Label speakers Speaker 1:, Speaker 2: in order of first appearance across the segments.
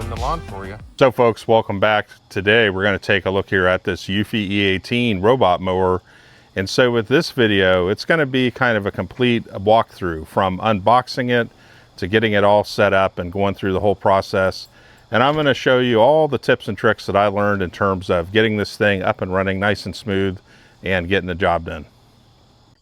Speaker 1: mowing the lawn for you.
Speaker 2: So folks, welcome back. Today we're going to take a look here at this Eufy E18 robot mower. And so with this video, it's going to be kind of a complete walkthrough from unboxing it to getting it all set up and going through the whole process. And I'm going to show you all the tips and tricks that I learned in terms of getting this thing up and running nice and smooth and getting the job done.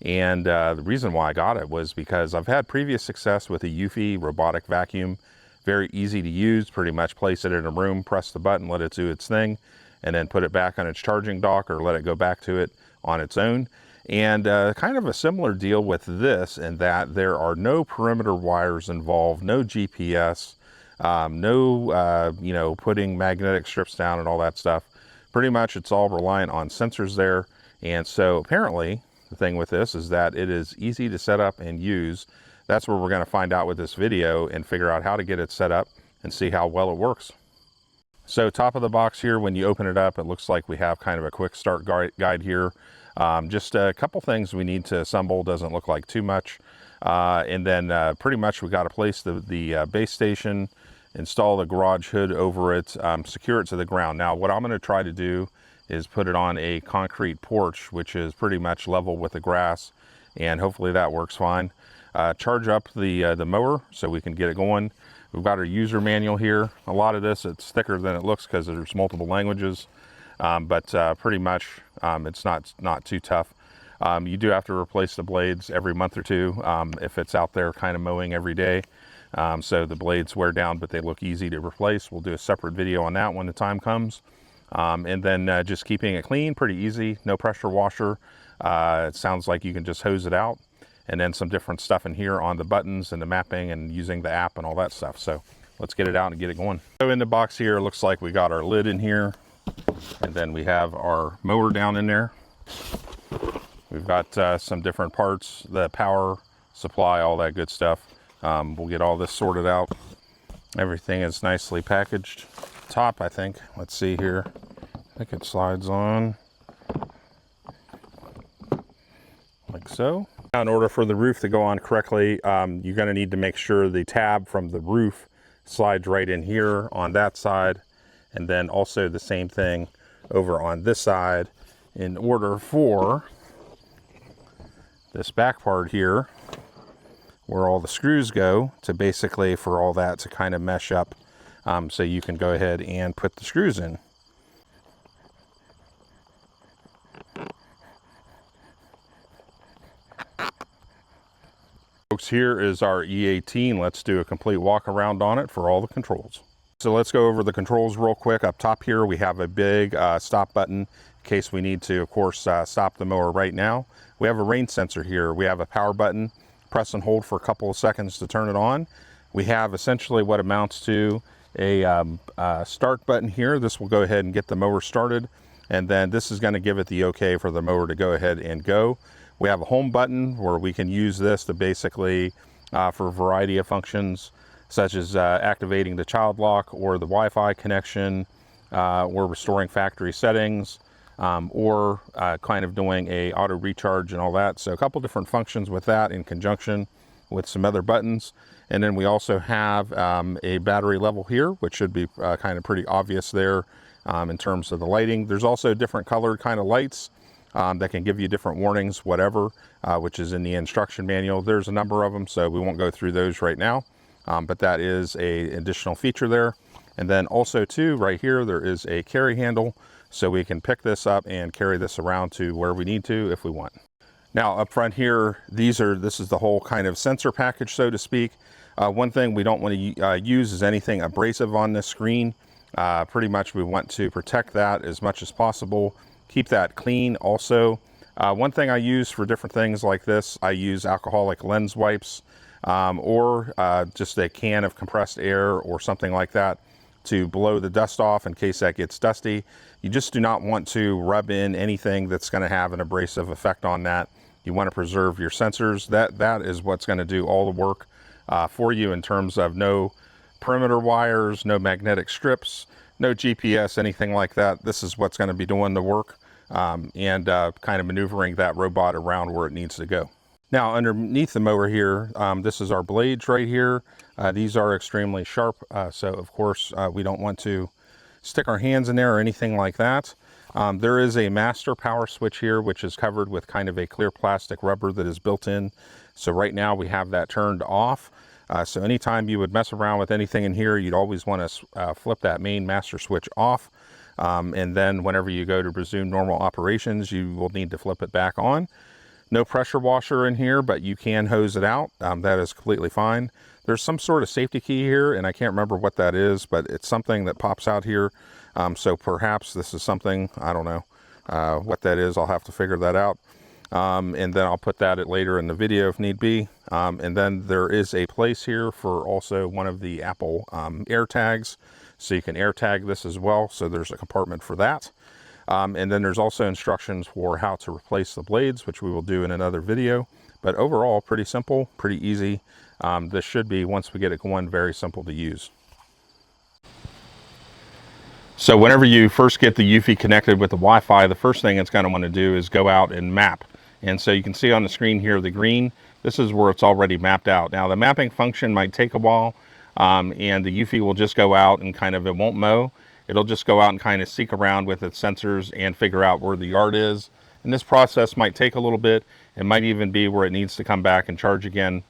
Speaker 2: And the reason why I got it was because I've had previous success with a Eufy robotic vacuum. Very easy to use, pretty much place it in a room, press the button, let it do its thing, and then put it back on its charging dock or let it go back to it on its own. And kind of a similar deal with this in that there are no perimeter wires involved, no GPS, no putting magnetic strips down and all that stuff. Pretty much it's all reliant on sensors there. And so apparently the thing with this is that it is easy to set up and use. That's what we're going to find out with this video and figure out how to get it set up and see how well it works. So top of the box here, when you open it up, it looks like we have kind of a quick start guide here. Just a couple things we need to assemble, doesn't look like too much. And then pretty much we got to place the base station, install the garage hood over it, secure it to the ground. Now what I'm going to try to do is put it on a concrete porch, which is pretty much level with the grass, and hopefully that works fine. Charge up the mower so we can get it going. We've got our user manual here. A lot of this, it's thicker than it looks because there's multiple languages, but pretty much it's not too tough. You do have to replace the blades every month or two if it's out there kind of mowing every day. So the blades wear down, but they look easy to replace. We'll do a separate video on that when the time comes. And then just keeping it clean, pretty easy, no pressure washer. It sounds like you can just hose it out. And then some different stuff in here on the buttons and the mapping and using the app and all that stuff. So let's get it out and get it going. So in the box here, it looks like we got our lid in here, and then we have our mower down in there. We've got some different parts, the power supply, all that good stuff. We'll get all this sorted out. Everything is nicely packaged. Top, I think, let's see here. I think it slides on like so. In order for the roof to go on correctly, you're going to need to make sure the tab from the roof slides right in here on that side, and then also the same thing over on this side in order for this back part here where all the screws go to basically for all that to kind of mesh up, so you can go ahead and put the screws in. Folks, here is our E18. Let's do a complete walk around on it for all the controls. So let's go over the controls real quick. Up top here we have a big stop button in case we need to, of course, stop the mower right now. We have a rain sensor here. We have a power button. Press and hold for a couple of seconds to turn it on. We have essentially what amounts to a start button here. This will go ahead and get the mower started, and then this is going to give it the okay for the mower to go ahead and go. We have a home button where we can use this to basically for a variety of functions, such as activating the child lock or the Wi-Fi connection, or restoring factory settings, or kind of doing a auto recharge and all that. So a couple different functions with that in conjunction with some other buttons. And then we also have a battery level here, which should be kind of pretty obvious there in terms of the lighting. There's also different colored kind of lights that can give you different warnings, whatever, which is in the instruction manual. There's a number of them, so we won't go through those right now, but that is an additional feature there. And then also too, right here, there is a carry handle, so we can pick this up and carry this around to where we need to if we want. Now up front here, this is the whole kind of sensor package, so to speak. One thing we don't want to use is anything abrasive on this screen. Pretty much we want to protect that as much as possible. Keep that clean also. One thing I use for different things like this, I use alcoholic lens wipes, or just a can of compressed air or something like that to blow the dust off in case that gets dusty. You just do not want to rub in anything that's going to have an abrasive effect on that. You want to preserve your sensors. That is what's going to do all the work for you in terms of no perimeter wires, no magnetic strips, no GPS, anything like that. This is what's going to be doing the work and kind of maneuvering that robot around where it needs to go. Now underneath the mower here, this is our blades right here. These are extremely sharp, so of course we don't want to stick our hands in there or anything like that. There is a master power switch here, which is covered with kind of a clear plastic rubber that is built in. So right now we have that turned off. So anytime you would mess around with anything in here, you'd always want to flip that main master switch off. And then whenever you go to resume normal operations, you will need to flip it back on. No pressure washer in here, but you can hose it out. That is completely fine. There's some sort of safety key here, and I can't remember what that is, but it's something that pops out here. So perhaps this is something, I don't know what that is. I'll have to figure that out. And then I'll put that later in the video if need be. And then there is a place here for also one of the Apple air tags. So you can air tag this as well. So there's a compartment for that. And then there's also instructions for how to replace the blades, which we will do in another video. But overall, pretty simple, pretty easy. This should be, once we get it going, very simple to use. So whenever you first get the Eufy connected with the Wi-Fi, the first thing it's going to want to do is go out and map. And so you can see on the screen here, the green, this is where it's already mapped out. Now the mapping function might take a while, and the Eufy will just go out and kind of, it won't mow. It'll just go out and kind of seek around with its sensors and figure out where the yard is. And this process might take a little bit. It might even be where it needs to come back and charge again.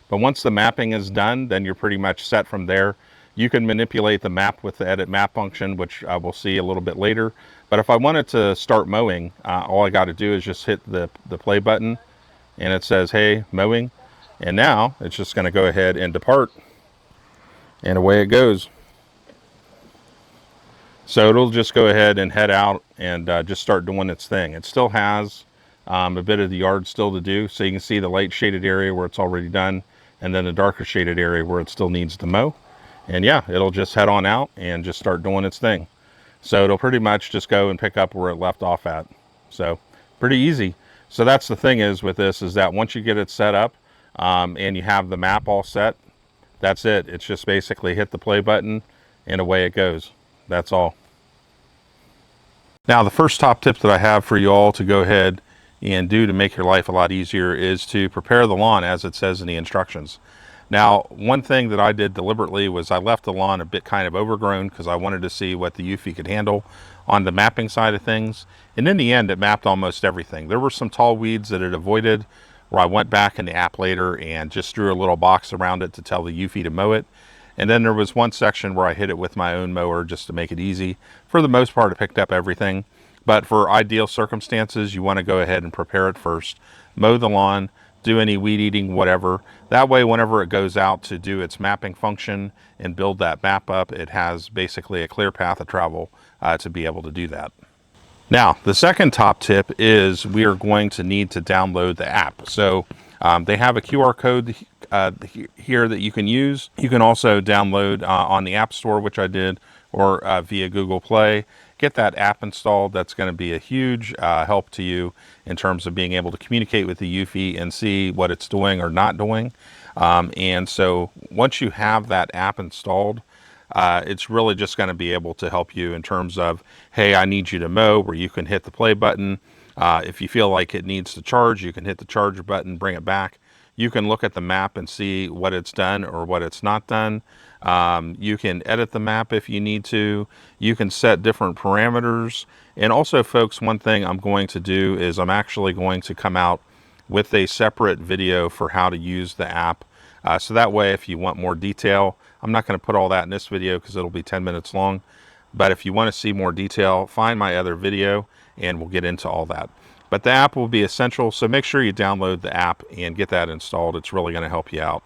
Speaker 2: But once the mapping is done, then you're pretty much set from there. You can manipulate the map with the edit map function, which we'll see a little bit later. But if I wanted to start mowing, all I got to do is just hit the play button, and it says, hey, mowing. And now it's just going to go ahead and depart. And away it goes. So it'll just go ahead and head out and just start doing its thing. It still has a bit of the yard still to do. So you can see the light shaded area where it's already done, and then the darker shaded area where it still needs to mow. And yeah, it'll just head on out and just start doing its thing. So it'll pretty much just go and pick up where it left off at. So pretty easy. So that's the thing is with this, is that once you get it set up and you have the map all set, that's it. It's just basically hit the play button and away it goes. That's all. Now the first top tip that I have for you all to go ahead and do to make your life a lot easier is to prepare the lawn as it says in the instructions. Now, one thing that I did deliberately was I left the lawn a bit kind of overgrown because I wanted to see what the Eufy could handle on the mapping side of things. And in the end, it mapped almost everything. There were some tall weeds that it avoided, where I went back in the app later and just drew a little box around it to tell the Eufy to mow it. And then there was one section where I hit it with my own mower just to make it easy. For the most part, it picked up everything. But for ideal circumstances, you want to go ahead and prepare it first. Mow the lawn, do any weed eating, whatever. That way, whenever it goes out to do its mapping function and build that map up, it has basically a clear path of travel to be able to do that. Now, the second top tip is we are going to need to download the app. So they have a QR code here that you can use. You can also download on the App Store, which I did, or via Google Play. Get that app installed. That's going to be a huge help to you in terms of being able to communicate with the Eufy and see what it's doing or not doing. And so once you have that app installed, it's really just going to be able to help you in terms of, hey, I need you to mow, where you can hit the play button. If you feel like it needs to charge, you can hit the charger button, bring it back. You can look at the map and see what it's done or what it's not done. You can edit the map if you need to. You can set different parameters. And also, folks, one thing I'm going to do is I'm actually going to come out with a separate video for how to use the app. So that way, if you want more detail, I'm not going to put all that in this video because it'll be 10 minutes long. But if you want to see more detail, find my other video and we'll get into all that. But the app will be essential, so make sure you download the app and get that installed. It's really going to help you out.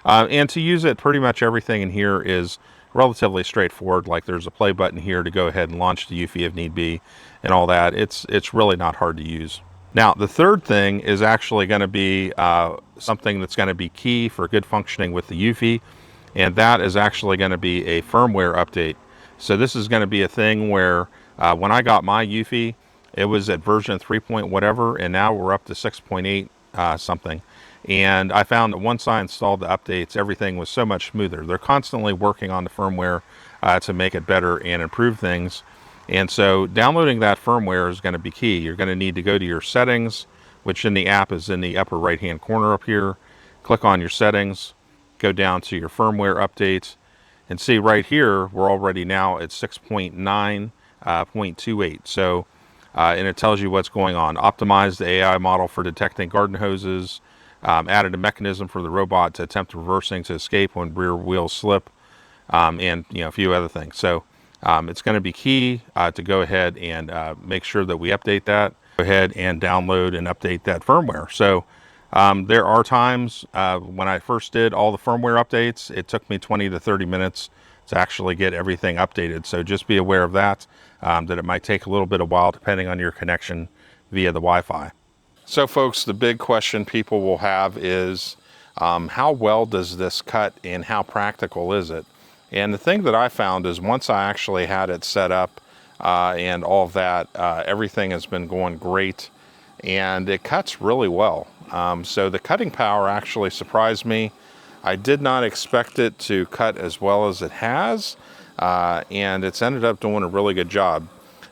Speaker 2: And to use it, pretty much everything in here is relatively straightforward. Like there's a play button here to go ahead and launch the Eufy if need be and all that. It's really not hard to use. Now, the third thing is actually going to be something that's going to be key for good functioning with the Eufy, and that is actually going to be a firmware update. So this is going to be a thing where when I got my Eufy, it was at version 3 point whatever, and now we're up to 6.8 something. And I found that once I installed the updates, everything was so much smoother. They're constantly working on the firmware to make it better and improve things. And so downloading that firmware is going to be key. You're going to need to go to your settings, which in the app is in the upper right hand corner up here. Click on your settings, go down to your firmware updates, and see right here we're already now at 6.9.28. So and it tells you what's going on. Optimize the AI model for detecting garden hoses, added a mechanism for the robot to attempt reversing to escape when rear wheels slip, and a few other things. So it's going to be key to go ahead and make sure that we update that. Go ahead and download and update that firmware. So there are times when I first did all the firmware updates, it took me 20 to 30 minutes to actually get everything updated. So just be aware of that, that it might take a little bit of while depending on your connection via the Wi-Fi. So folks, the big question people will have is how well does this cut and how practical is it? And the thing that I found is once I actually had it set up and all of that, everything has been going great and it cuts really well. So the cutting power actually surprised me. I did not expect it to cut as well as it has, and it's ended up doing a really good job.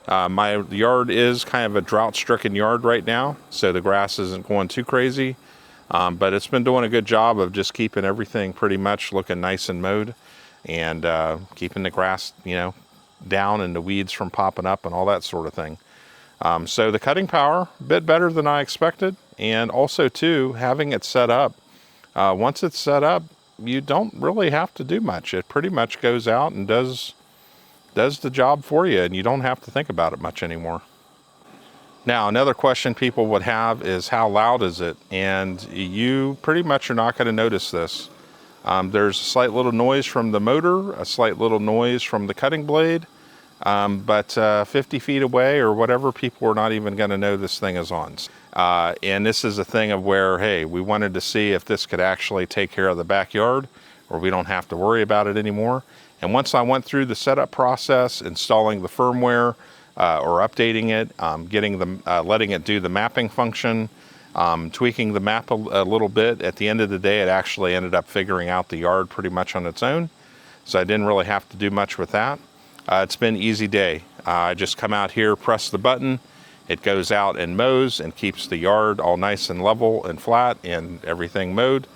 Speaker 2: My yard is kind of a drought-stricken yard right now, so the grass isn't going too crazy, but it's been doing a good job of just keeping everything pretty much looking nice and mowed, and keeping the grass, down and the weeds from popping up and all that sort of thing. So the cutting power, a bit better than I expected, and also too, having it set up. Once it's set up, you don't really have to do much. It pretty much goes out and does the job for you, and you don't have to think about it much anymore. Now, another question people would have is how loud is it? And you pretty much are not going to notice this. There's a slight little noise from the motor, a slight little noise from the cutting blade, but 50 feet away or whatever, people are not even going to know this thing is on. And this is a thing of where, hey, we wanted to see if this could actually take care of the backyard, or we don't have to worry about it anymore. And once I went through the setup process, installing the firmware or updating it, letting it do the mapping function, tweaking the map a little bit, at the end of the day, it actually ended up figuring out the yard pretty much on its own. So I didn't really have to do much with that. It's been an easy day. I just come out here, press the button, it goes out and mows and keeps the yard all nice and level and flat and everything mowed.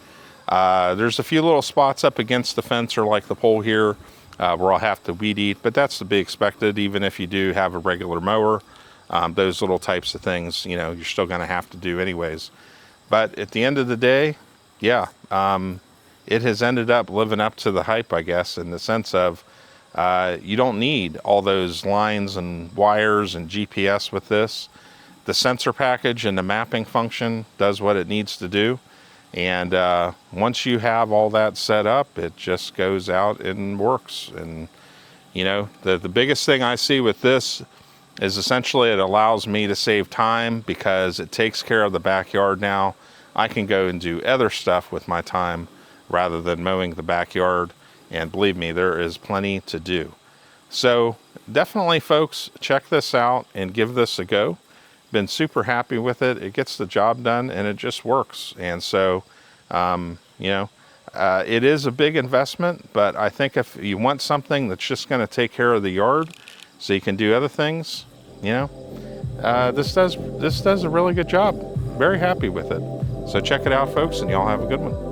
Speaker 2: There's a few little spots up against the fence or like the pole here where I'll have to weed eat, but that's to be expected even if you do have a regular mower. Those little types of things, you're still going to have to do anyways. But at the end of the day, yeah, it has ended up living up to the hype, I guess, in the sense of you don't need all those lines and wires and GPS with this. The sensor package and the mapping function does what it needs to do. And once you have all that set up, it just goes out and works. And, the biggest thing I see with this is essentially it allows me to save time because it takes care of the backyard now. I can go and do other stuff with my time rather than mowing the backyard. And believe me, there is plenty to do. So definitely, folks, check this out and give this a go. Been super happy with it. It gets the job done and it just works. And so, it is a big investment, but I think if you want something that's just going to take care of the yard so you can do other things, this does a really good job. Very happy with it. So check it out, folks, and y'all have a good one.